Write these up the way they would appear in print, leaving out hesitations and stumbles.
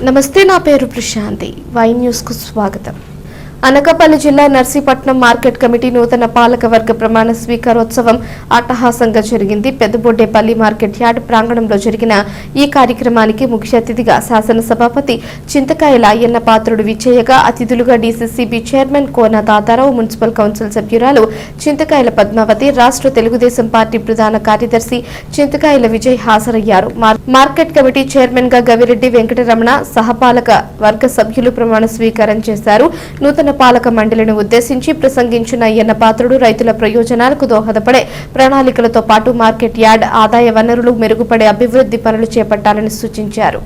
నమస్తే, నా పేరు ప్రశాంతి. వై న్యూస్ కు స్వాగతం. అనకాపల్లి జిల్లా నర్సీపట్నం మార్కెట్ కమిటీ నూతన పాలక వర్గ ప్రమాణ స్వీకారోత్సవం అట్టహాసంగా జరిగింది. పెద్దబొడ్డేపల్లి మార్కెట్ యార్డ్ ప్రాంగణంలో జరిగిన ఈ కార్యక్రమానికి ముఖ్య అతిథిగా శాసన సభాపతి చింతకాయల అయ్యన్న పాత్రుడు విచ్చేయగా, అతిథులుగా డీసీసీబీ చైర్మన్ కోన తాతారావు, మున్సిపల్ కౌన్సిల్ సభ్యురాలు చింతకాయల పద్మావతి, రాష్ట్ర తెలుగుదేశం పార్టీ ప్రధాన కార్యదర్శి చింతకాయల విజయ్ హాజరయ్యారు. మార్కెట్ కమిటీ చైర్మన్ గా గవిరెడ్డి వెంకటరమణ, సహపాలక వర్గ సభ్యులు ప్రమాణ స్వీకారం చేశారు. నూతన పాలక మండలిని ఉద్దేశించి ప్రసంగించిన అయ్యన్న పాత్రుడు రైతుల ప్రయోజనాలకు దోహదపడే ప్రణాళికలతో పాటు మార్కెట్ యార్డ్ ఆదాయ వనరులు మెరుగుపడే అభివృద్ధి పనులు చేపట్టాలని సూచించారు.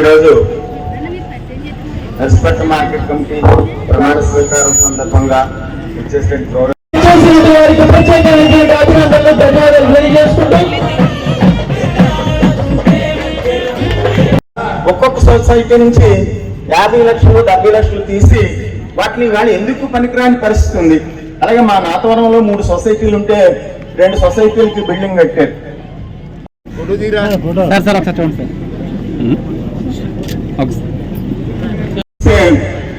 ఈరోజు నర్సీపట్నం మార్కెట్ కమిటీ ప్రమాణ స్వీకారం సందర్భంగా ఒక్కొక్క సొసైటీ నుంచి 50 లక్షలు 70 లక్షలు తీసి వాటిని కానీ ఎందుకు పనికిరాని పరిస్థితి ఉంది. అలాగే మా నాతవరంలో 3 సొసైటీలు ఉంటే 2 సొసైటీలకి బిల్డింగ్ కట్టారు.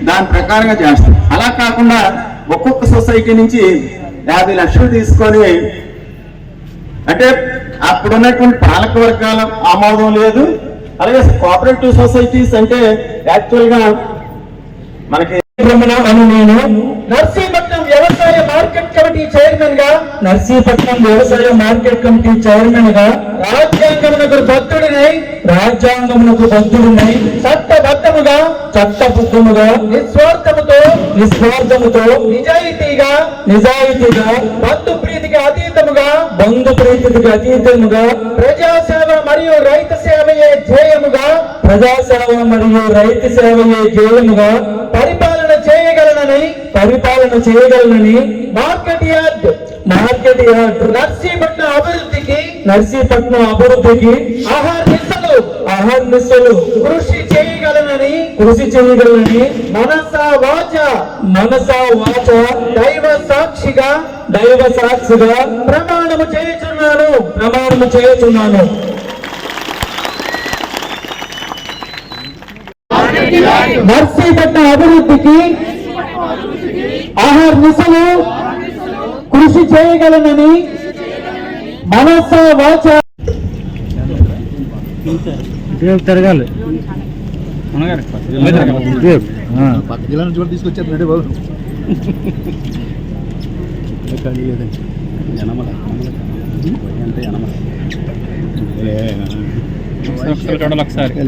దాని ప్రకారంగా చేస్తాం. అలా కాకుండా ఒక్కొక్క సొసైటీ నుంచి 50 లక్షలు తీసుకొని, అంటే అప్పుడున్నటువంటి పాలక వర్గాల ఆమోదం లేదు. అలాగే కోఆపరేటివ్ సొసైటీస్ అంటే యాక్చువల్ గా మనకి నేను నర్సీపట్నం వ్యవసాయ మార్కెట్ కమిటీ చైర్మన్ గా రాజ్యాంగమునకు బద్ధుడినై చట్టబద్ధముగా నిస్వార్థముతో నిజాయితీగా బంధు ప్రీతికి అతీతముగా ప్రజాసేవ మరియు రైతు సేవయే ధ్యేయముగా పరిపాలన చేయగలనని మార్కెట్ యార్డ్ నర్సీపట్నం అభివృద్ధికి అహర్నిశలు కృషి చేయగలనని మనసా వాచ దైవ సాక్షిగా ప్రమాణము చేయుచున్నాను. నర్సీపట్నం అభివృద్ధికి అహర్నిశలు కృషి చేయగలనని మనస వాచ తిరగాలి. తీసుకొచ్చారు రెడీ బాబు.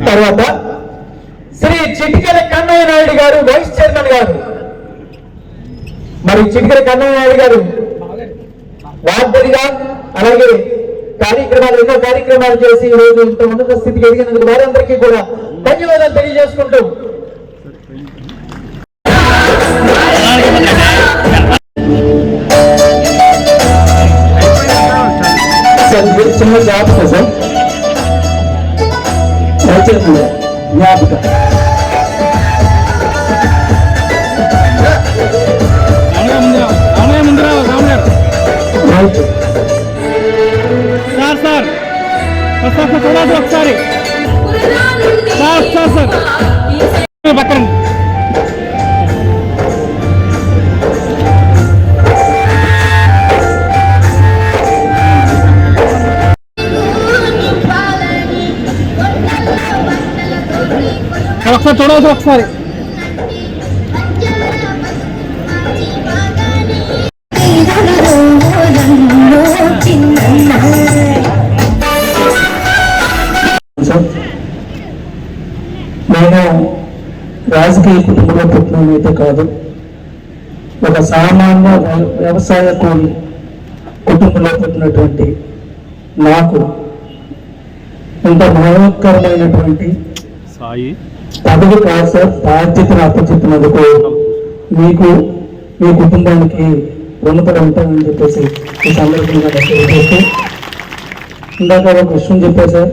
తర్వాత శ్రీ చిటికెల కన్నయ్య నాయుడు గారు వైస్ చైర్మన్ గారు. మరి చిటికెల కన్నయ్య నాయుడు గారు వార్తగా అలాగే ఎన్నో కార్యక్రమాలు చేసి ఈరోజు ఇంత ఉన్నత స్థితికి ఎదిగినందుకు వారందరికీ కూడా ధన్యవాదాలు తెలియజేసుకుంటూ చిన్న జాబ్ సార్ జ్ఞాపకం ఒకసారి పక్కన ఒకసారి చూడవచ్చు. ఒకసారి రాజకీయ కుటుంబంలో పుట్టినైతే కాదు, ఒక సామాన్య వ్యవసాయ కూలి కుటుంబంలో పుట్టినటువంటి నాకు ఇంత మహోత్కరమైనటువంటి పదవి కాదు సార్, బాధ్యతను అప్పచెప్పినందుకు మీకు మీ కుటుంబానికి రుణపడి ఉంటానని చెప్పేసి ఈ సందర్భంగా తెలియజేస్తూ, ఇందాక ఒక విషయం చెప్పారు సార్,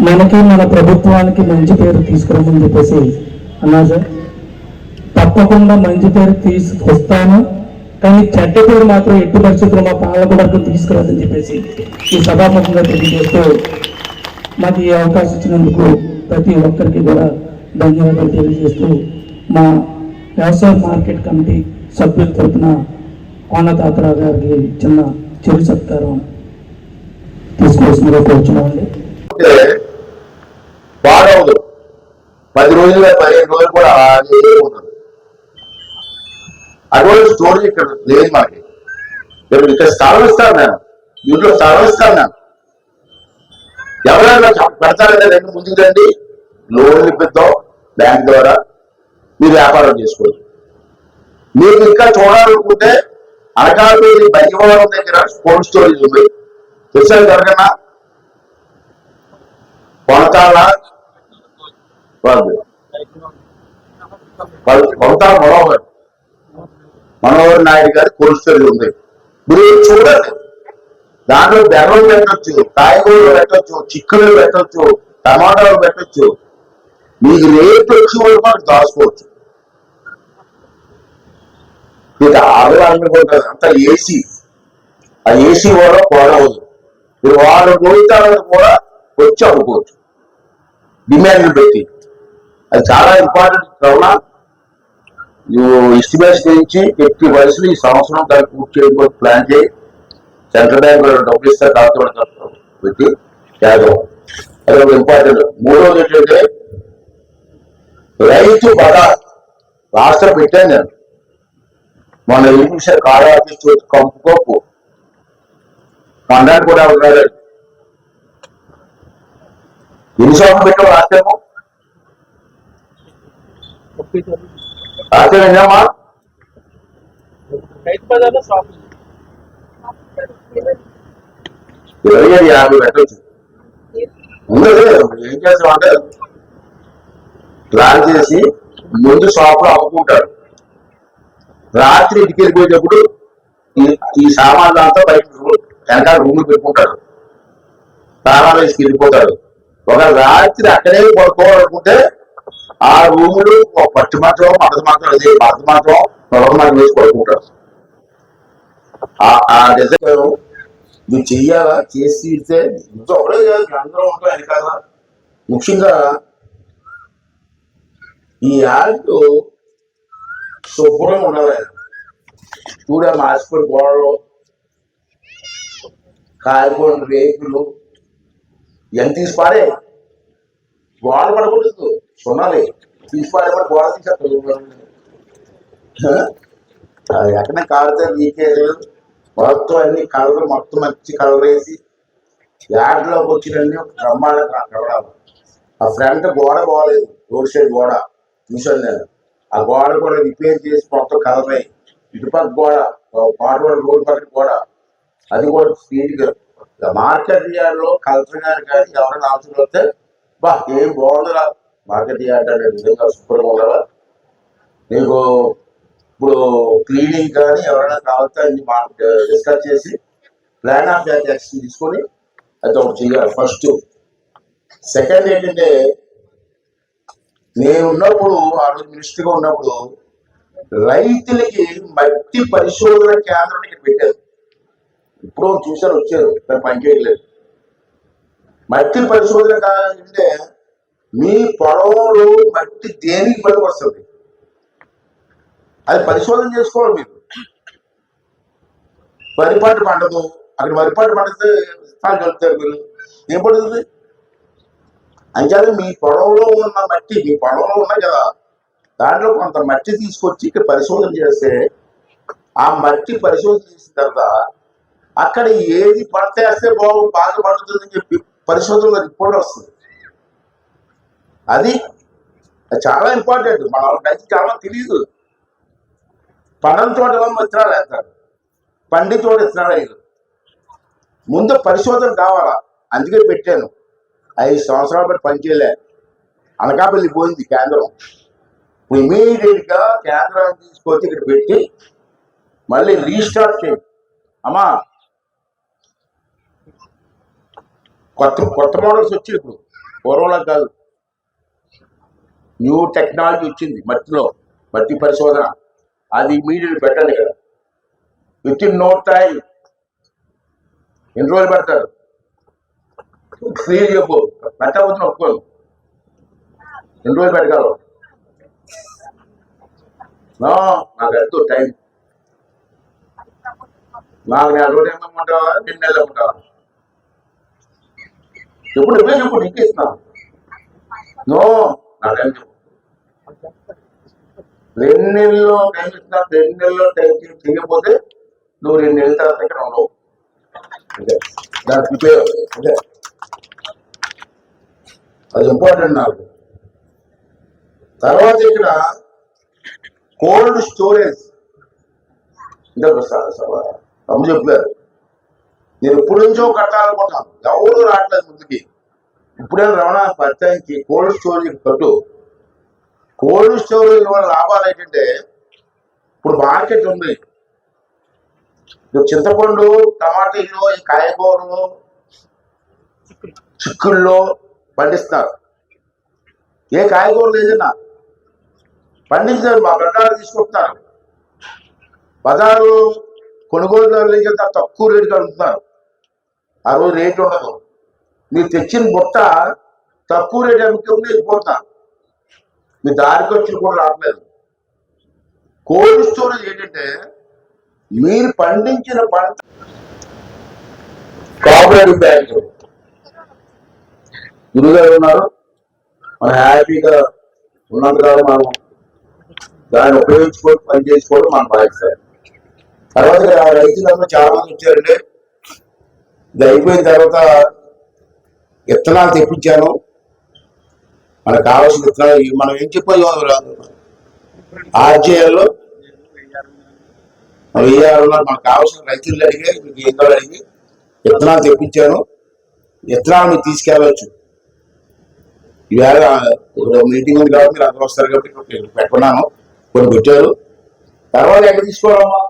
మనకి మన ప్రభుత్వానికి మంచి పేరు తీసుకురామని చెప్పేసి అన్నారు సార్. తప్పకుండా మంచి పేరు తీసుకొస్తాను, కానీ చెడ్డ పేరు మాత్రం ఎట్టి పరిస్థితుల్లో మా పాలకవర్గం తీసుకురాదని చెప్పేసి ఈ సభాముఖంగా తెలియజేస్తూ, మాకు ఈ అవకాశం ఇచ్చినందుకు ప్రతి ఒక్కరికి కూడా ధన్యవాదాలు తెలియజేస్తూ, మా వ్యవసాయ మార్కెట్ కమిటీ సభ్యుల తరఫున కోనతాతరావు గారికి చిన్న చిరు సత్కారం తీసుకోవాల్సిందిగా కోరుచున్నామండి. బాగవదు 10 రోజులు 15 రోజులు కూడా ఉంటుంది. అటువంటి స్టోరీ ఇక్కడ లేదు మనకి. ఇక్కడ స్థలం ఇస్తాను నేను, ఇంట్లో స్థలం ఇస్తాను నేను. ఎవరైనా పెడతారంటే రెండు ముందుకు రండి, లోన్లు ఇప్పిద్దాం బ్యాంక్ ద్వారా, మీరు వ్యాపారం చేసుకోవచ్చు. మీకు ఇంకా చూడాలనుకుంటే అనకాపల్లి బయ్యవరం దగ్గర కోల్డ్ స్టోరేజ్ ఉంది, తెలుసా జరగనా? కొనతాల మనోహర్ నాయుడు గారి కోల్డ్ స్టోరేజ్ ఉంది, మీరు చూడండి. దాంట్లో బెల్లం పెట్టచ్చు, కాయగూరలు పెట్టచ్చు, చిక్కులు పెట్టచ్చు, టమాటాలు పెట్టచ్చు. మీకు రేట్ వచ్చి వరకు దాచుకోవచ్చు. మీకు ఆదాయం అంతా ఏసీ, ఆ ఏసీ కూడా పోడవద్దు. మీరు వాళ్ళు రోజుతాలను కూడా వచ్చి అమ్ముకోవచ్చు డిమాండ్లు పెట్టి. అది చాలా ఇంపార్టెంట్. కావున నువ్వు ఎస్టిమేషన్ చేయించి 50 వయసులు ఈ సంవత్సరం దాన్ని పూర్తి చేయడం ప్లాన్ చేయి. సెంట్రల్ బ్యాంక్ డబ్బులు ఇస్తే కాకుండా పెట్టి చేద్దాం. అది ఒక ఇంపార్టెంట్. మూడోది ఏంటంటే రైతు బజార్ రాష్ట్రం పెట్టాను నేను. మన ఇంగ్లీష్ కాడా కంపుకోపు కాంట్రాక్ట్ కూడా ఉన్నాడు. ఎన్ని షాపులు పెట్టావు రాష్ట్రము? రాష్ట్రం ఏంటమ్మా? 25-50 పెట్టచ్చు. ఉండదు. ఏం చేస్తామంటే ప్లాన్ చేసి ముందు షాపులో అమ్ముకుంటాడు. రాత్రి ఇంటికి వెళ్ళిపోయేటప్పుడు ఈ సామాన్లు అంతా బయట వెనకాల రూములు పెట్టుకుంటాడు, తాళాలు వేసి వెళ్ళిపోతాడు. ఒక రాత్రి అక్కడే పడుకోవాలనుకుంటే ఆ రూములు పట్టు మాత్రం మడత మాత్రం అదే మడత మాత్రం నొలక మాత్రం వేసి పడుకుంటాడు. ఆ డిజైన్ నువ్వు చెయ్యాలా, చేసి తీరితే ఇంకా ఒకడే కాదు, అందరూ ఉంటాం అని కాదా. ముఖ్యంగా ఈ యాడ్ శుభ్రంగా ఉండాలి. చూడ మాసిపోయి గోడలు, కాయగూరలు, రేకులు ఎంత తీసిపారే. గోడ పడకూడదు, సున్నాలి తీసిపారే. గోడ తీసేస్తారు. ఎక్కడ కాలితే లీకేజ్ మొత్తం అన్ని కలర్ మొత్తం మంచి కలర్ వేసి యాడ్లోకి వచ్చినన్ని బ్రహ్మాండంగా కలవాలి. ఆ ఫ్రంట్ గోడ బాగలేదు, రోడ్ సైడ్ గోడ చూసాను నేను. ఆ గోడ కూడా రిపేర్ చేసి మొత్తం కలర్ అయ్యి ఇటుపక్క గోడ పాటు రోడ్ పక్కన గోడ అది కూడా స్పీడ్గా మార్కెట్ యార్డ్లో కలెక్టర్ గారు కానీ ఎవరైనా అవసరం వస్తే బా ఏం బాగుందిరా మార్కెట్ యార్డ్ అనే విధంగా శుభ్రంగా ఉండాలా. నీకు ఇప్పుడు క్లీనింగ్ కానీ ఎవరైనా కావాలంటే అన్ని డిస్కస్ చేసి ప్లాన్ ఆఫ్ యాక్షన్ తీసుకొని అది ఒకటి చేయాలి ఫస్ట్. సెకండ్ ఏంటంటే నేను ఉన్నప్పుడు ఆ రోజు మినిస్టర్గా ఉన్నప్పుడు రైతులకి మట్టి పరిశోధన కేంద్రం ఇక్కడ పెట్టారు. ఇప్పుడు చూసారు, వచ్చారు, పనిచేయలేదు. మట్టి పరిశోధన అంటే మీ పొలంలో మట్టి దేనికి పనికి వస్తుంది అది పరిశోధన చేసుకోవాలి. మీరు వరిపాటు పండదు, అక్కడ వరిపాటు పండితే స్థానం కలుపుతారు. మీరు ఏం పడుతుంది అంటే మీ పొలంలో ఉన్న మట్టి, మీ పొలంలో ఉన్నాయి కదా, దాంట్లో కొంత మట్టి తీసుకొచ్చి ఇక్కడ పరిశోధన చేస్తే ఆ మట్టి పరిశోధన చేసిన తర్వాత అక్కడ ఏది పంట వేస్తే బాగా పండుతుందని చెప్పి పరిశోధనలో రిపోర్ట్ వస్తుంది. అది అది చాలా ఇంపార్టెంట్. మన రైతు చాలా తెలియదు. పండని చోట విత్తనాలు వేస్తారు, పండి చోట విత్తనాలు వేయరు. ముందు పరిశోధన కావాలా. అందుకే పెట్టాను. 5 సంవత్సరాల పాటు పనిచేయలే, అనకాపల్లి పోయింది కేంద్రం. ఇప్పుడు ఇమీడియట్గా కేంద్రాన్ని తీసుకొచ్చి ఇక్కడ పెట్టి మళ్ళీ రీస్టార్ట్ చేయండి అమ్మా. కొత్త మోడల్స్ వచ్చి ఇప్పుడు పూర్వంలో కాదు, న్యూ టెక్నాలజీ వచ్చింది. మట్టి పరిశోధన అది ఇమీడియట్ పెట్టండి కదా. Within no time. ఎన్ని రోజులు పెడతారు? క్లియర్ చెప్పు. పెట్టకపోతున్నా ఒప్పుకోదు. ఎన్ని రోజులు పెట్టగలవు? నాకు ఎంతో టైం. నాకు 4 రోజులు ఏమమ్మంటావా, 2 నెలలు అమ్మంటావా? ఎప్పుడు చెప్పు, నీకు ఇస్తున్నావు. నాకేం చెప్పు. 2 నెలల్లో టైం ఇస్తున్నా. 2 నెలల్లో టైం చేయకపోతే నువ్వు 2 నెలల తర్వాత ఇక్కడ ఉండవు. దానికి ప్రిపేర్. అది ఇంపార్టెంట్ నాకు. తర్వాత ఇక్కడ కోల్డ్ స్టోరేజ్ అమ్మ చెప్పారు. నేను ఎప్పటి నుంచో కట్టాలనుకుంటాను, ఎవరు రావట్లేదు ముందుకి. ఇప్పుడే రమణ పంచాయతీ కోల్డ్ స్టోరేజ్ కట్టు. కోల్డ్ స్టోరేజ్ వల్ల లాభాలు ఏంటంటే, ఇప్పుడు మార్కెట్ ఉంది. చింతపండు, టమాటీలు, ఈ కాయగూరలు, చిక్కుల్లో పండిస్తారు. ఏ కాయగూరలు ఏదైనా పండించారు, మా ప్రకారం తీసుకొస్తున్నారు. బజారు కొనుగోలుదారులు ఏం చేస్తారు, తక్కువ రేటుకి అడుగుతున్నారు. ఆ రోజు రేటు ఉండదు. మీరు తెచ్చిన బుట్ట తక్కువ రేటు అమ్ముకుంటే వెళ్ళిపోతున్నారు. మీ దారి ఖర్చులు కూడా రావట్లేదు. కోల్డ్ స్టోరేజ్ ఏంటంటే, మీరు పండించిన పంట కోఆపరేటివ్ బ్యాంకు గురుగారు ఉన్నారు. మనం హ్యాపీగా ఉన్నంతకాలం మనం దాన్ని ఉపయోగించుకోవడం, పని చేసుకోవడం మనం బాధ్యత. తర్వాత రైతులందరూ చాలా మంది వచ్చారండి. ఇది అయిపోయిన తర్వాత విత్తనాలు తెప్పించాను. మనకు కావాల్సిన విత్తనాలు మనం ఏం చెప్పాలి, ఆర్జేఎల్లో మనకు కావాల్సిన రైతులు అడిగి, మీకు ఏం కావాలి అడిగి విత్తనాలు తెప్పించాను. విత్తనాలు మీరు తీసుకెళ్ళవచ్చు. ఇవాళ ఒక మీటింగ్ ఉంది కాబట్టి మీరు అందరూ వస్తారు కాబట్టి పెట్టుకున్నాను. కొన్ని పెట్టారు. తర్వాత ఎక్కడ తీసుకోవాలమ్మా?